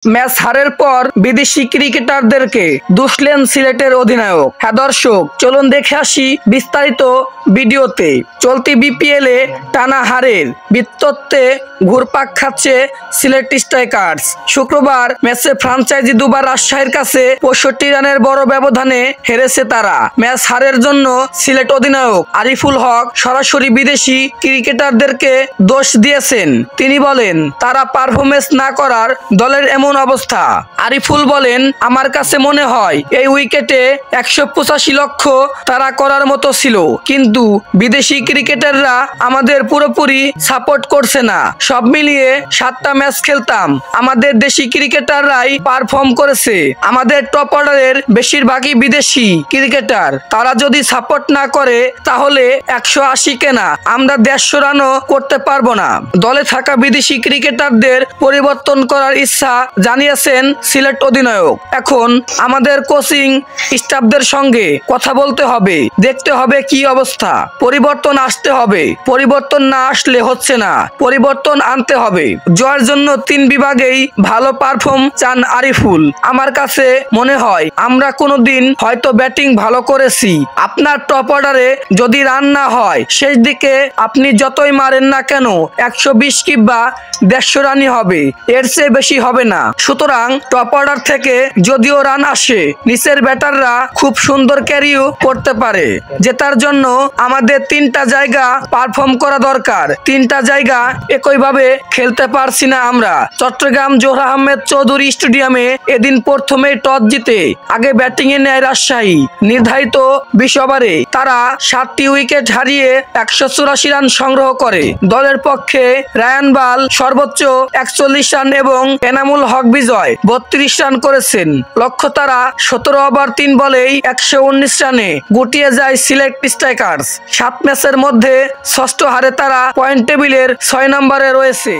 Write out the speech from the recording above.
Match হারের পর বিদেশি ক্রিকেটারদেরকে দুষলেন সিলেটের অধিনায়ক। হ্যাঁ দর্শক, চলুন দেখে আসি বিস্তারিত ভিডিওতে। চলতি বিপিএলে টানা হারের বৃত্তত্বে ঘুরপাক খাচ্ছে সিলেট স্ট্রাইকার্স। শুক্রবার ম্যাচে ফ্রাঞ্চাইজি দুবার রাজশাহীর কাছে 65 রানের বড় ব্যবধানে হেরেছে তারা। ম্যাচ হারের জন্য সিলেট অধিনায়ক আরিফুল হক সরাসরি বিদেশি ক্রিকেটারদেরকে দোষ দিয়েছেন। তিনি বলেন, তারা পারফরমেন্স না করার দলের এমন অবস্থা। আরিফুল বলেন, আমার কাছে মনে হয় এই উইকেটে 185 লক্ষ তারা করার মতো ছিল, কিন্তু বিদেশি ক্রিকেটাররা আমাদের পুরোপুরি সাপোর্ট করছে না। সব মিলিয়ে 7টা ম্যাচ খেলতাম, আমাদের দেশি ক্রিকেটাররাই পারফর্ম করেছে। আমাদের টপ অর্ডারের বেশিরভাগই বিদেশি ক্রিকেটার, তারা যদি সাপোর্ট না করে তাহলে 180 কেনা আমরা 150 রানও করতে পারবো না। দলে থাকা বিদেশি ক্রিকেটারদের পরিবর্তন করার ইচ্ছা জানিয়েছেন সিলেট অধিনায়ক। এখন আমাদের কোচিং স্টাফদের সঙ্গে কথা বলতে হবে, দেখতে হবে কি অবস্থা। পরিবর্তন আসতে হবে, পরিবর্তন না আসলে হচ্ছে না, পরিবর্তন আনতে হবে। জয়ের জন্য 3 বিভাগেই ভালো পারফর্ম চান আরিফুল। আমার কাছে মনে হয় আমরা কোনোদিন হয়তো ব্যাটিং ভালো করেছি। আপনার টপ অর্ডারে যদি রান না হয়, শেষ দিকে আপনি যতই মারেন না কেন 120 কিংবা 150 রানই হবে, এর চেয়ে বেশি হবে না। সুতরাং টপ অর্ডার থেকে যদিও রান আসে, নিচের ব্যাটাররা খুব সুন্দর ক্যারিও করতে পারে। জেতার জন্য আমাদের 3টা জায়গা পারফর্ম করা দরকার। 3টা জায়গা একইভাবে খেলতে পারছি না আমরা। চট্টগ্রাম জোহর আহমেদ চৌধুরী স্টেডিয়ামে এদিন প্রথমে টস জিতে আগে ব্যাটিং এ নেয় রাজশাহী। নির্ধারিত 20 ওভারে তারা 7টি উইকেট হারিয়ে 184 রান সংগ্রহ করে। দলের পক্ষে রায়ান বাল সর্বোচ্চ 41 রান এবং এনামুল হক বিজয় 32 রান করেছেন। লক্ষ্য তারা 17 ওভার 3 বলেই 119 রানে গুটিয়ে যায় সিলেট স্ট্রাইকার্স। 7 ম্যাচের মধ্যে 6ষ্ঠ হারে তারা পয়েন্ট টেবিলের 6 নম্বরে রয়েছে।